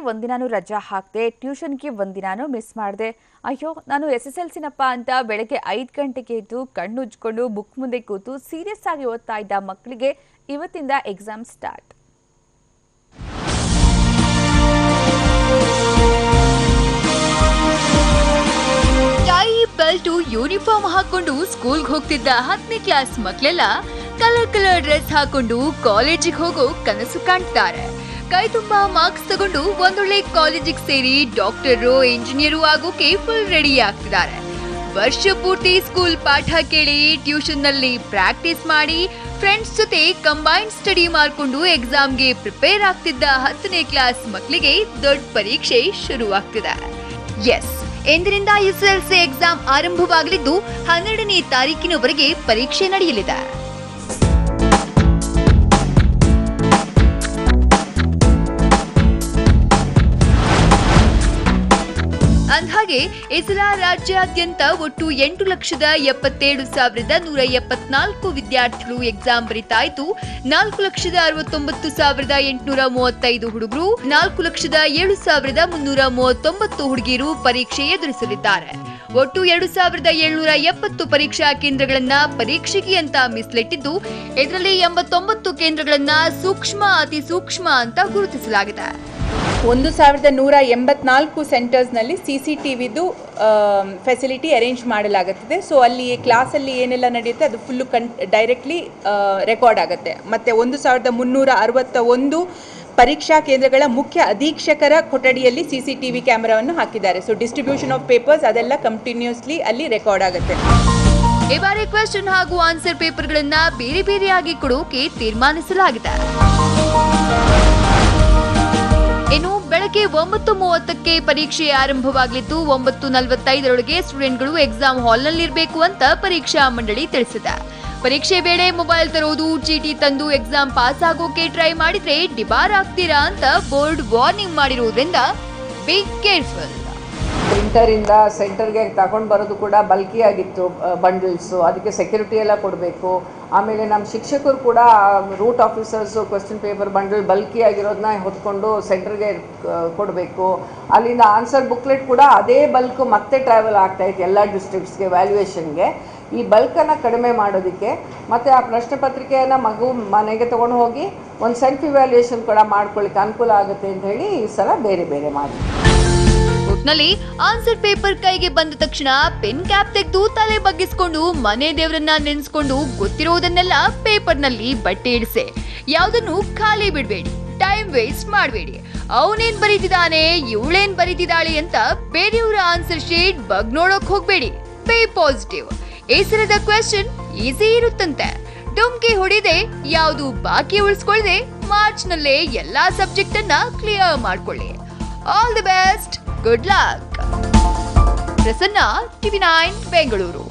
ಒಂದಿನಾನು ರಜಾ ಹಾಕ್ದೆ, ಟ್ಯೂಷನ್ಗೆ ಒಂದಿನಾನು ಮಿಸ್ ಮಾಡಿದೆ. ಅಯ್ಯೋ, ನಾನು SSLCನಪ್ಪ ಅಂತ ಬೆಳಗ್ಗೆ 5 ಗಂಟೆಗೆ ಎದ್ದು ಕಣ್ಣುಜ್ಕೊಂಡು ಬುಕ್ ಮುಂದೆ ಕೂತು ಸೀರಿಯಸ್ ಆಗಿ ಓದ್ತಾ ಇದ್ದ ಮಕ್ಕಳಿಗೆ ಇವತ್ತಿಂದ exam start. Tie belt uniform ಹಾಕೊಂಡು ಸ್ಕೂಲ್ಗೆ ಹೋಗ್ತಿದ್ದ 10ನೇ ಕ್ಲಾಸ್ ಮಕ್ಕಳೆಲ್ಲ ಕಲರ್ ಡ್ರೆಸ್ ಹಾಕೊಂಡು ಕಾಲೇಜಿಗೆ ಹೋಗೋ ಕನಸು ಕಾಣ್ತಾರೆ. ಕೈ ತುಂಬಾ ಮಾರ್ಕ್ಸ್ ತಗೊಂಡು ಒಂದೊಳ್ಳೆ ಕಾಲೇಜಿಗೆ ಸೇರಿ ಡಾಕ್ಟರು, ಇಂಜಿನಿಯರು ಆಗೋಕೆ ಫುಲ್ ರೆಡಿ ಆಗ್ತಿದ್ದಾರೆ. ವರ್ಷ ಪೂರ್ತಿ ಸ್ಕೂಲ್ ಪಾಠ ಕೇಳಿ, ಟ್ಯೂಷನ್ ನಲ್ಲಿ ಪ್ರಾಕ್ಟೀಸ್ ಮಾಡಿ, ಫ್ರೆಂಡ್ಸ್ ಜೊತೆ ಕಂಬೈನ್ಡ್ ಸ್ಟಡಿ ಮಾಡ್ಕೊಂಡು ಎಕ್ಸಾಮ್ಗೆ ಪ್ರಿಪೇರ್ ಆಗ್ತಿದ್ದ 10ನೇ ಕ್ಲಾಸ್ ಮಕ್ಕಳಿಗೆ ದೊಡ್ಡ ಪರೀಕ್ಷೆ ಶುರು ಆಗ್ತಿದೆ. ಎಸ್, ಎಂದಿನಿಂದ SSLC ಎಕ್ಸಾಮ್ ಆರಂಭವಾಗಲಿದ್ದು 12ನೇ ತಾರೀಕಿನವರೆಗೆ ಪರೀಕ್ಷೆ ನಡೆಯಲಿದೆ. ಅಂದ್ಹಾಗೆ ಈ ಸಲ ರಾಜ್ಯಾದ್ಯಂತ ಒಟ್ಟು 8,77,174 ವಿದ್ಯಾರ್ಥಿಗಳು ಎಕ್ಸಾಮ್ ಬರೀತಾ ಇದ್ದು, 4,69,835 ಹುಡುಗರು, 4,07,339 ಹುಡುಗಿಯರು ಪರೀಕ್ಷೆ ಎದುರಿಸಲಿದ್ದಾರೆ. ಒಟ್ಟು 2,770 ಪರೀಕ್ಷಾ ಕೇಂದ್ರಗಳನ್ನ ಪರೀಕ್ಷೆಗೆ ಅಂತ ಮೀಸಲಿಟ್ಟಿದ್ದು, ಇದರಲ್ಲಿ 89 ಕೇಂದ್ರಗಳನ್ನ ಸೂಕ್ಷ್ಮ, ಅತಿ ಸೂಕ್ಷ್ಮ ಅಂತ ಗುರುತಿಸಲಾಗಿದೆ. 1,184 ಸೆಂಟರ್ಸ್ನಲ್ಲಿ CCTVದು ಫೆಸಿಲಿಟಿ ಅರೇಂಜ್ ಮಾಡಲಾಗುತ್ತದೆ. ಸೊ ಅಲ್ಲಿ ಕ್ಲಾಸಲ್ಲಿ ಏನೆಲ್ಲ ನಡೆಯುತ್ತೆ ಅದು ಫುಲ್ಲು ಡೈರೆಕ್ಟ್ಲಿ ರೆಕಾರ್ಡ್ ಆಗುತ್ತೆ. ಮತ್ತು 1,361 ಪರೀಕ್ಷಾ ಕೇಂದ್ರಗಳ ಮುಖ್ಯ ಅಧೀಕ್ಷಕರ ಕೊಠಡಿಯಲ್ಲಿ CCTV ಕ್ಯಾಮೆರಾವನ್ನು ಹಾಕಿದ್ದಾರೆ. ಸೊ ಡಿಸ್ಟ್ರಿಬ್ಯೂಷನ್ ಆಫ್ ಪೇಪರ್ಸ್ ಅದೆಲ್ಲ ಕಂಟಿನ್ಯೂಸ್ಲಿ ಅಲ್ಲಿ ರೆಕಾರ್ಡ್ ಆಗುತ್ತೆ. ಈ ಬಾರಿ ಕ್ವೆಶ್ಚನ್ ಹಾಗೂ ಆನ್ಸರ್ ಪೇಪರ್ಗಳನ್ನ ಬೇರೆ ಬೇರೆಯಾಗಿ ಕೊಡೋಕೆ ತೀರ್ಮಾನಿಸಲಾಗಿದೆ. ಇನ್ನು ಬೆಳಗ್ಗೆ 9:30ಕ್ಕೆ ಪರೀಕ್ಷೆ ಆರಂಭವಾಗಲಿದ್ದು, 9:45ರೊಳಗೆ ಸ್ಟೂಡೆಂಟ್ಗಳು ಎಕ್ಸಾಮ್ ಹಾಲ್ನಲ್ಲಿರಬೇಕು ಅಂತ ಪರೀಕ್ಷಾ ಮಂಡಳಿ ತಿಳಿಸಿದೆ. ಪರೀಕ್ಷೆ ವೇಳೆ ಮೊಬೈಲ್ ತರೋದು, ಚೀಟಿ ತಂದು ಎಕ್ಸಾಮ್ ಪಾಸ್ ಆಗೋಕೆ ಟ್ರೈ ಮಾಡಿದ್ರೆ ಡಿಬಾರ್ ಆಗ್ತೀರಾ ಅಂತ ಬೋರ್ಡ್ ವಾರ್ನಿಂಗ್ ಮಾಡಿರೋದ್ರಿಂದ ಬಿ ಕೇರ್ಫುಲ್. ಪ್ರಿಂಟರಿಂದ ಸೆಂಟರ್ಗೆ ತಗೊಂಡು ಬರೋದು ಕೂಡ ಬಲ್ಕಿ ಆಗಿತ್ತು ಬಂಡಲ್ಸು, ಅದಕ್ಕೆ ಸೆಕ್ಯೂರಿಟಿ ಎಲ್ಲ ಕೊಡಬೇಕು. ಆಮೇಲೆ ನಮ್ಮ ಶಿಕ್ಷಕರು ಕೂಡ route officers question paper bundle bulky ಆಗಿರೋದನ್ನ ಹೊತ್ಕೊಂಡು ಸೆಂಟರ್ಗೆ ಕೊಡಬೇಕು. ಅಲ್ಲಿಂದ ಆನ್ಸರ್ ಬುಕ್ಲೆಟ್ ಕೂಡ ಅದೇ ಬಲ್ಕು ಮತ್ತೆ ಟ್ರಾವೆಲ್ ಆಗ್ತಾಯಿತ್ತು ಎಲ್ಲ ಡಿಸ್ಟ್ರಿಕ್ಟ್ಸ್ಗೆ ವ್ಯಾಲ್ಯೂಯೇಷನ್ಗೆ. ಈ ಬಲ್ಕನ್ನು ಕಡಿಮೆ ಮಾಡೋದಕ್ಕೆ ಮತ್ತು ಆ ಪ್ರಶ್ನೆ ಪತ್ರಿಕೆಯನ್ನು ಮಗು ಮನೆಗೆ ತೊಗೊಂಡು ಹೋಗಿ ಒಂದು ಸೆಲ್ಫ್ ಇವ್ಯಾಲ್ಯೂಯೇಷನ್ ಕೂಡ ಮಾಡ್ಕೊಳ್ಳಿಕ್ಕೆ ಅನುಕೂಲ ಆಗುತ್ತೆ ಅಂತ ಹೇಳಿ ಈ ಸಲ ಬೇರೆ ಬೇರೆ ಮಾಡಿ. ಒಟ್ನಲ್ಲಿ ಆನ್ಸರ್ ಪೇಪರ್ ಕೈಗೆ ಬಂದ ತಕ್ಷಣ ಪೆನ್ ಕ್ಯಾಪ್ ತೆಗೆದು ತಲೆ ಬಗ್ಗಿಸ್ಕೊಂಡು ಮನೆ ದೇವರನ್ನ ನೆನೆಸ್ಕೊಂಡು ಗೊತ್ತಿರೋದನ್ನೆಲ್ಲ ಪೇಪರ್ನಲ್ಲಿ ಬಟ್ಟೆ ಇಡಿಸೆ. ಯಾವುದನ್ನು ಖಾಲಿ ಬಿಡಬೇಡಿ, ಟೈಮ್ ವೇಸ್ಟ್ ಮಾಡಬೇಡಿ. ಅವನೇನ್ ಬರೀತಿದ್ದಾನೆ, ಇವಳೇನ್ ಬರೀತಿದ್ದಾಳೆ ಅಂತ ಬೇರೆಯವರ ಆನ್ಸರ್ ಶೀಟ್ ಬಗ್ ನೋಡೋಕ್ ಹೋಗ್ಬೇಡಿ. B positive. ಈ ಸಲದ ಕ್ವೆಶ್ಚನ್ ಈಸಿ ಇರುತ್ತಂತೆ. ಡುಮ್ಕಿ ಹೊಡಿದೆ, ಯಾವುದು ಬಾಕಿ ಉಳಿಸ್ಕೊಳ್ಳದೆ ಮಾರ್ಚ್ ನಲ್ಲೇ ಎಲ್ಲಾ ಸಬ್ಜೆಕ್ಟ್ ಅನ್ನ ಕ್ಲಿಯರ್ ಮಾಡ್ಕೊಳ್ಳಿ. All the best, good luck. Prasanna, TV9 Bengaluru.